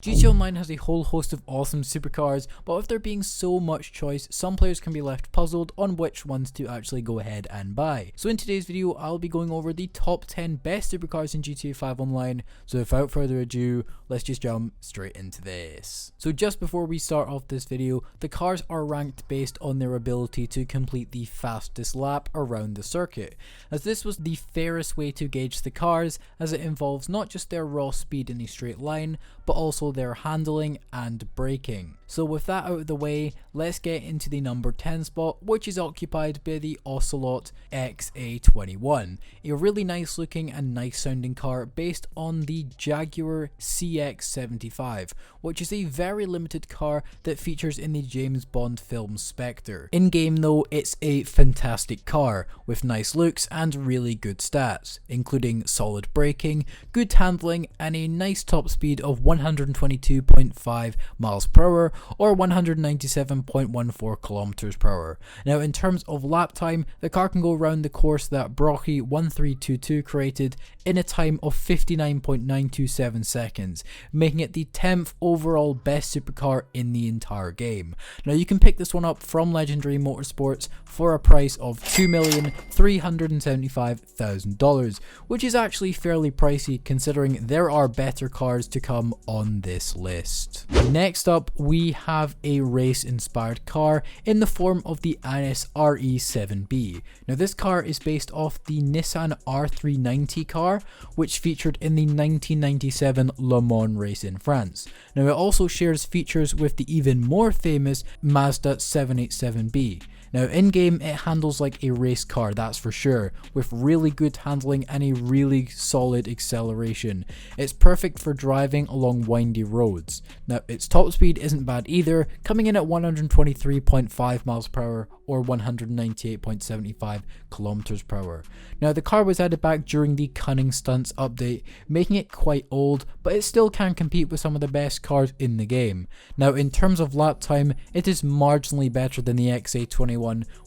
GTA Online has a whole host of awesome supercars, but with there being so much choice, some players can be left puzzled on which ones to actually go ahead and buy. So in today's video, I'll be going over the top 10 best supercars in GTA 5 Online, so without further ado, let's just jump straight into this. So just before we start off this video, the cars are ranked based on their ability to complete the fastest lap around the circuit, as this was the fairest way to gauge the cars, as it involves not just their raw speed in a straight line, but also their handling and braking. So with that out of the way, let's get into the number 10 spot, which is occupied by the Ocelot XA21, a really nice looking and nice sounding car based on the Jaguar CX-75, which is a very limited car that features in the James Bond film Spectre. In game though, it's a fantastic car with nice looks and really good stats, including solid braking, good handling, and a nice top speed of 122.5 miles per hour or 197.14 kilometers per hour. Now in terms of lap time, the car can go around the course that Brocky1322 created in a time of 59.927 seconds, making it the 10th overall best supercar in the entire game. Now you can pick this one up from Legendary Motorsports for a price of $2,375,000, which is actually fairly pricey considering there are better cars to come on this list. Next up, we have a race inspired car in the form of the Anis RE7B. Now this car is based off the Nissan R390 car, which featured in the 1997 Le Mans race in France. Now it also shares features with the even more famous Mazda 787B. Now in game it handles like a race car, that's for sure, with really good handling and a really solid acceleration. It's perfect for driving along windy roads. Now its top speed isn't bad either, coming in at 123.5 miles per hour or 198.75 kilometers per hour. Now the car was added back during the Cunning Stunts update, making it quite old, but it still can compete with some of the best cars in the game. Now in terms of lap time, it is marginally better than the XA21,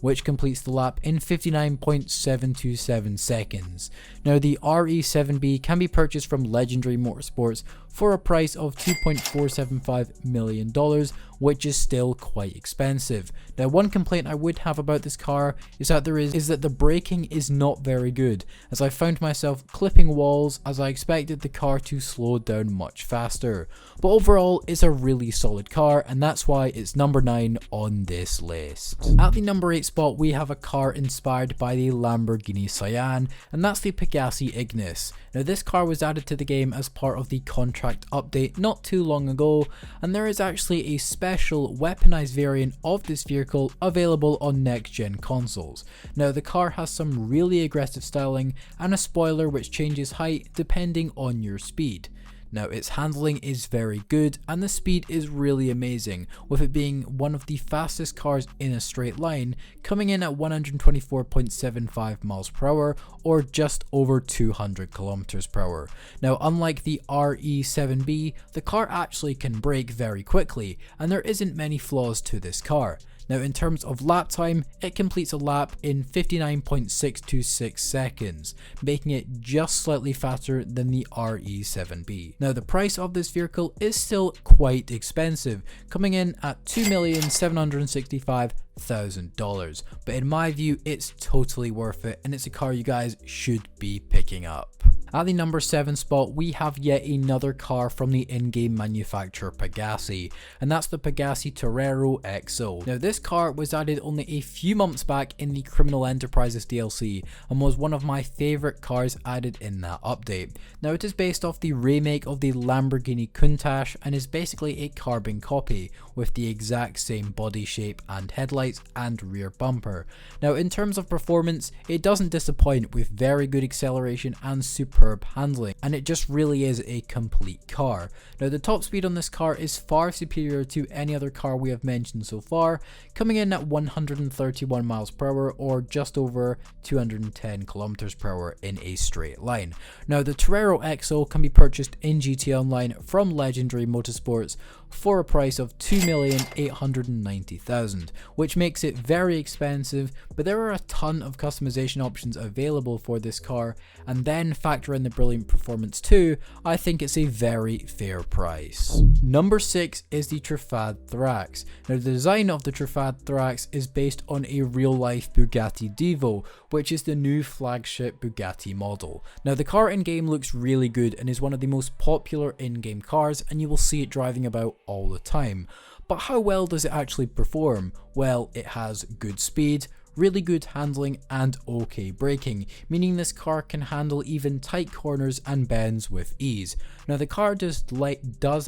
which completes the lap in 59.727 seconds. Now the RE7B can be purchased from Legendary Motorsports for a price of $2.475 million, which is still quite expensive. Now one complaint I would have about this car is that the braking is not very good, as I found myself clipping walls as I expected the car to slow down much faster. But overall, it's a really solid car, and that's why it's number 9 on this list. At the number 8 spot, we have a car inspired by the Lamborghini Cayenne, and that's the Pegassi Ignis. Now this car was added to the game as part of the contract update not too long ago, and there is actually a special weaponized variant of this vehicle available on next gen consoles. Now the car has some really aggressive styling and a spoiler which changes height depending on your speed. Now its handling is very good and the speed is really amazing, with it being one of the fastest cars in a straight line, coming in at 124.75 miles per hour or just over 200 kilometers per hour. Now unlike the RE7B, the car actually can brake very quickly and there isn't many flaws to this car. Now in terms of lap time, it completes a lap in 59.626 seconds, making it just slightly faster than the RE7B. Now the price of this vehicle is still quite expensive, coming in at $2,765,000, but in my view it's totally worth it and it's a car you guys should be picking up. At the number 7 spot, we have yet another car from the in-game manufacturer Pegassi, and that's the Pegassi Torero XO. Now this car was added only a few months back in the Criminal Enterprises DLC and was one of my favourite cars added in that update. Now it is based off the remake of the Lamborghini Countach and is basically a carbon copy with the exact same body shape and headlights and rear bumper. Now in terms of performance, it doesn't disappoint with very good acceleration and superb handling, and it just really is a complete car. Now the top speed on this car is far superior to any other car we have mentioned so far, coming in at 131 miles per hour or just over 210 kilometers per hour in a straight line. Now the Torero XO can be purchased in GTA Online from Legendary Motorsports for a price of $2,890,000, which makes it very expensive, but there are a ton of customization options available for this car, and then factor factor in the brilliant performance too, I think it's a very fair price. Number 6 is the Trafad Thrax. Now the design of the Trafad Thrax is based on a real life Bugatti Divo, which is the new flagship Bugatti model. Now the car in game looks really good and is one of the most popular in-game cars, and you will see it driving about all the time. But how well does it actually perform? Well, it has good speed, really good handling and okay braking, meaning this car can handle even tight corners and bends with ease. Now the car does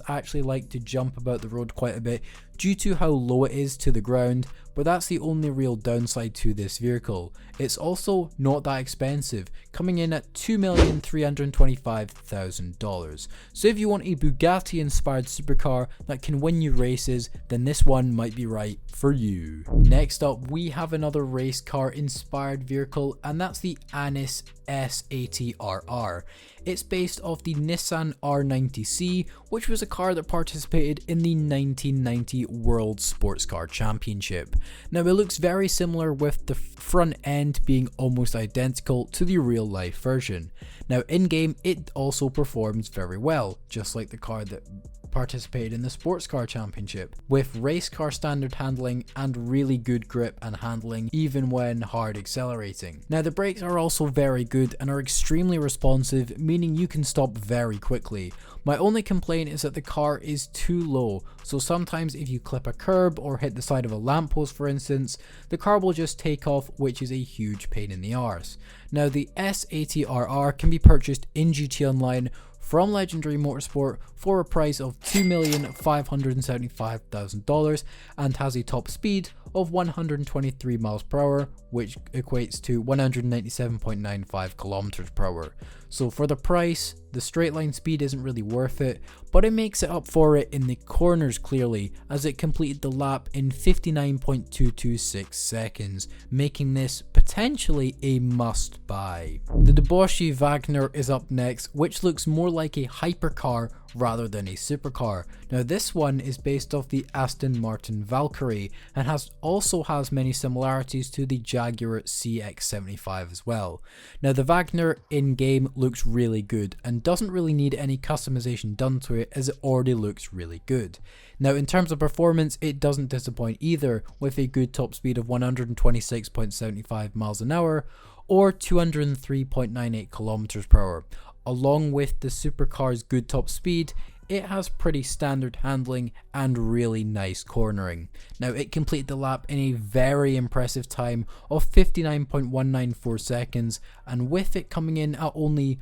actually like to jump about the road quite a bit due to how low it is to the ground, but that's the only real downside to this vehicle. It's also not that expensive, coming in at $2,325,000. So if you want a Bugatti inspired supercar that can win you races, then this one might be right for you. Next up, we have another race car inspired vehicle, and that's the Anis S80RR. It's based off the Nissan R90C, which was a car that participated in the 1990 World Sports Car Championship. Now it looks very similar, with the front end being almost identical to the real life version. Now in game it also performs very well, just like the car that participated in the Sports Car Championship, with race car standard handling and really good grip and handling even when hard accelerating. Now the brakes are also very good and are extremely responsive, meaning you can stop very quickly. My only complaint is that the car is too low, so sometimes if you clip a curb or hit the side of a lamppost for instance, the car will just take off, which is a huge pain in the arse. Now the S80RR can be purchased in GTA Online from Legendary Motorsport for a price of $2,575,000 and has a top speed of 123 miles per hour, which equates to 197.95 kilometers per hour. So for the price, the straight line speed isn't really worth it, but it makes it up for it in the corners clearly, as it completed the lap in 59.226 seconds, making this potentially a must buy. The Deboche Wagner is up next, which looks more like a hypercar rather than a supercar. Now this one is based off the Aston Martin Valkyrie and also has many similarities to the Jaguar CX-75 as well. Now the Wagner in game looks really good and doesn't really need any customization done to it, as it already looks really good. Now in terms of performance, it doesn't disappoint either, with a good top speed of 126.75 miles an hour or 203.98 kilometers per hour. Along with the supercar's good top speed, it has pretty standard handling and really nice cornering. Now it completed the lap in a very impressive time of 59.194 seconds, and with it coming in at only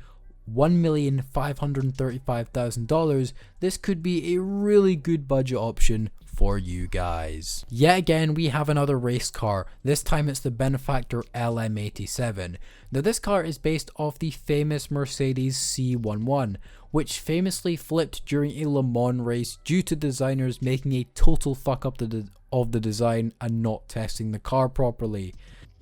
$1,535,000, this could be a really good budget option for you guys. Yet again, we have another race car. This time it's the Benefactor LM87. Now this car is based off the famous Mercedes C11, which famously flipped during a Le Mans race due to designers making a total fuck up of the design and not testing the car properly.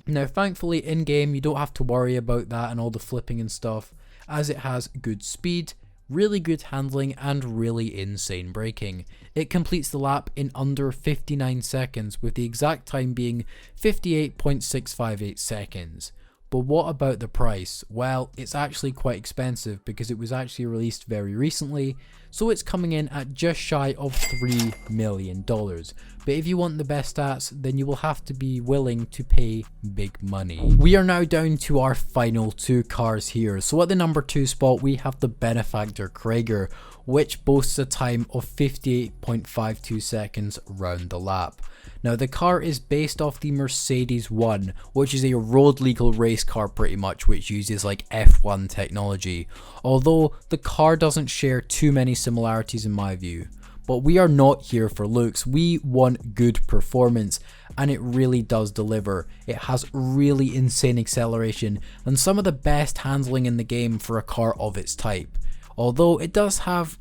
Now thankfully in game you don't have to worry about that and all the flipping and stuff, as it has good speed, really good handling and really insane braking. It completes the lap in under 59 seconds, with the exact time being 58.658 seconds. But what about the price? Well, it's actually quite expensive because it was actually released very recently, so it's coming in at just shy of $3 million. But if you want the best stats, then you will have to be willing to pay big money. We are now down to our final two cars here. So at the number 2 spot, we have the Benefactor Krieger, which boasts a time of 58.52 seconds round the lap. Now the car is based off the Mercedes 1, which is a road legal race car pretty much, which uses like F1 technology, although the car doesn't share too many similarities in my view. But we are not here for looks, we want good performance, and it really does deliver. It has really insane acceleration and some of the best handling in the game for a car of its type. Although it does have,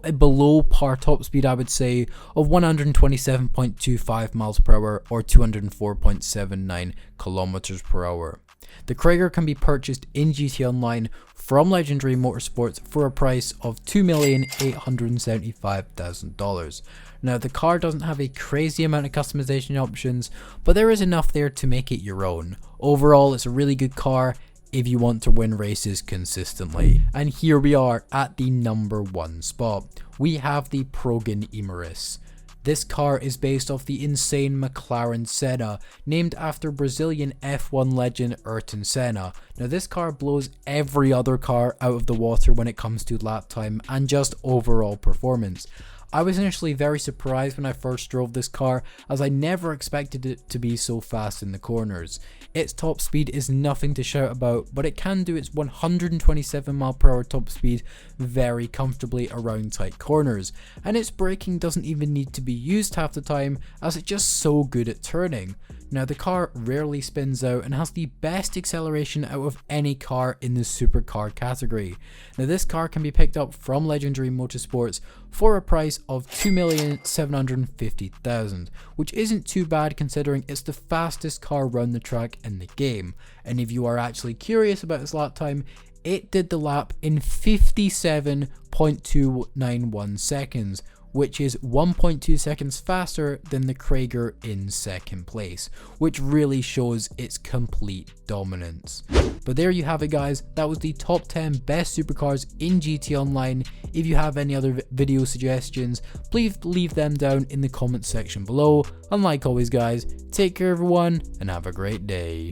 a below par top speed, I would say, of 127.25 miles per hour or 204.79 kilometers per hour. The Krieger can be purchased in GTA Online from Legendary Motorsports for a price of $2,875,000. Now the car doesn't have a crazy amount of customization options, but there is enough there to make it your own. Overall, it's a really good car. if you want to win races consistently. And here we are at the number 1 spot. We have the Progan Imerys. This car is based off the insane McLaren Senna, named after Brazilian F1 legend Ayrton Senna. Now this car blows every other car out of the water when it comes to lap time and just overall performance. I was initially very surprised when I first drove this car, as I never expected it to be so fast in the corners. Its top speed is nothing to shout about, but it can do its 127mph top speed very comfortably around tight corners, and its braking doesn't even need to be used half the time, as it's just so good at turning. Now the car rarely spins out and has the best acceleration out of any car in the supercar category. Now this car can be picked up from Legendary Motorsports for a price of $2,750,000, which isn't too bad considering it's the fastest car round the track in the game. And if you are actually curious about its lap time, it did the lap in 57.291 seconds, which is 1.2 seconds faster than the Krieger in second place, which really shows its complete dominance. But there you have it guys, that was the top 10 best supercars in GTA Online. If you have any other video suggestions, please leave them down in the comments section below. And like always guys, take care everyone and have a great day.